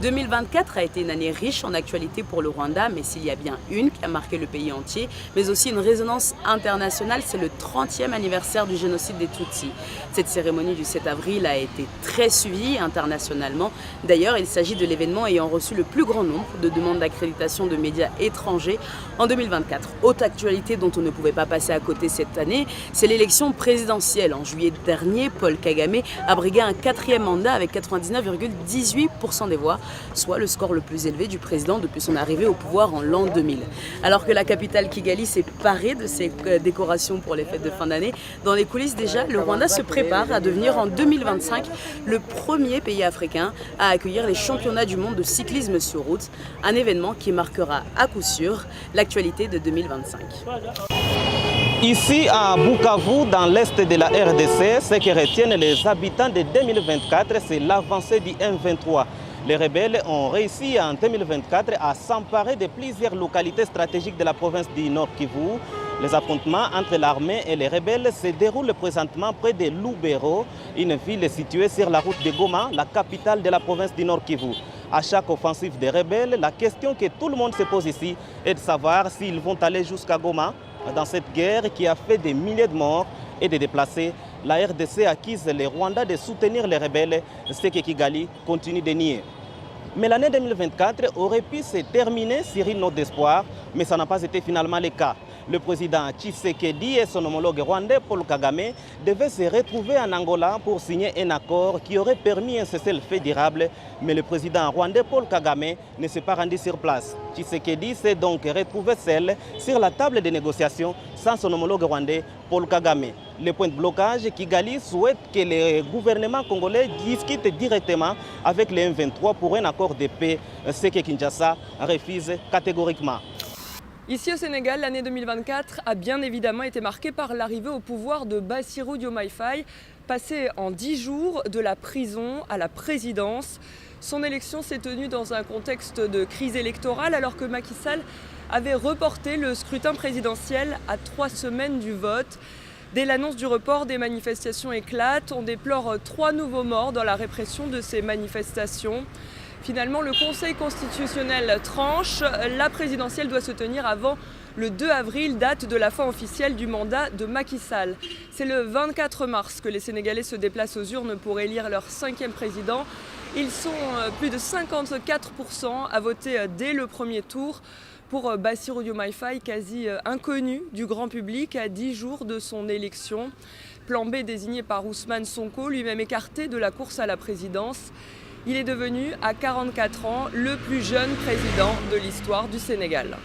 2024 a été une année riche en actualité pour le Rwanda, mais s'il y a bien une qui a marqué le pays entier, mais aussi une résonance internationale, c'est le 30e anniversaire du génocide des Tutsis. Cette cérémonie du 7 avril a été très suivie internationalement. D'ailleurs, il s'agit de l'événement ayant reçu le plus grand nombre de demandes d'accréditation de médias étrangers en 2024. Autre actualité dont on ne pouvait pas passer à côté cette année, c'est l'élection présidentielle. En juillet dernier, Paul Kagame a brigué un 4e mandat avec 99,18% des voix, soit le score le plus élevé du président depuis son arrivée au pouvoir en l'an 2000. Alors que la capitale Kigali s'est parée de ses décorations pour les fêtes de fin d'année, dans les coulisses déjà, le Rwanda se prépare à devenir en 2025 le premier pays africain à accueillir les championnats du monde de cyclisme sur route, un événement qui marquera à coup sûr l'actualité de 2025. Ici à Bukavu, dans l'est de la RDC, ce qui retiennent les habitants de 2024, c'est l'avancée du M23. Les rebelles ont réussi en 2024 à s'emparer de plusieurs localités stratégiques de la province du Nord Kivu. Les affrontements entre l'armée et les rebelles se déroulent présentement près de Lubero, une ville située sur la route de Goma, la capitale de la province du Nord Kivu. À chaque offensive des rebelles, la question que tout le monde se pose ici est de savoir s'ils vont aller jusqu'à Goma. Dans cette guerre qui a fait des milliers de morts et de déplacés, la RDC accuse les Rwandais de soutenir les rebelles, ce que Kigali continue de nier. Mais l'année 2024 aurait pu se terminer sur une note d'espoir, mais ça n'a pas été finalement le cas. Le président Tshisekedi et son homologue rwandais Paul Kagame devaient se retrouver en Angola pour signer un accord qui aurait permis un cessez-le-feu durable, mais le président rwandais Paul Kagame ne s'est pas rendu sur place. Tshisekedi s'est donc retrouvé seul sur la table de négociation sans son homologue rwandais Paul Kagame. Le point de blocage, Kigali souhaite que le gouvernement congolais discute directement avec les M23 pour un accord de paix, ce que Kinshasa refuse catégoriquement. Ici au Sénégal, l'année 2024 a bien évidemment été marquée par l'arrivée au pouvoir de Bassirou Diomaye Faye, passé en 10 jours de la prison à la présidence. Son élection s'est tenue dans un contexte de crise électorale alors que Macky Sall avait reporté le scrutin présidentiel à 3 semaines du vote. Dès l'annonce du report, des manifestations éclatent. On déplore 3 nouveaux morts dans la répression de ces manifestations. Finalement, le Conseil constitutionnel tranche. La présidentielle doit se tenir avant le 2 avril, date de la fin officielle du mandat de Macky Sall. C'est le 24 mars que les Sénégalais se déplacent aux urnes pour élire leur 5e président. Ils sont plus de 54% à voter dès le premier tour pour Bassirou Diomaye Faye, quasi inconnu du grand public à 10 jours de son élection. Plan B désigné par Ousmane Sonko, lui-même écarté de la course à la présidence. Il est devenu, à 44 ans, le plus jeune président de l'histoire du Sénégal.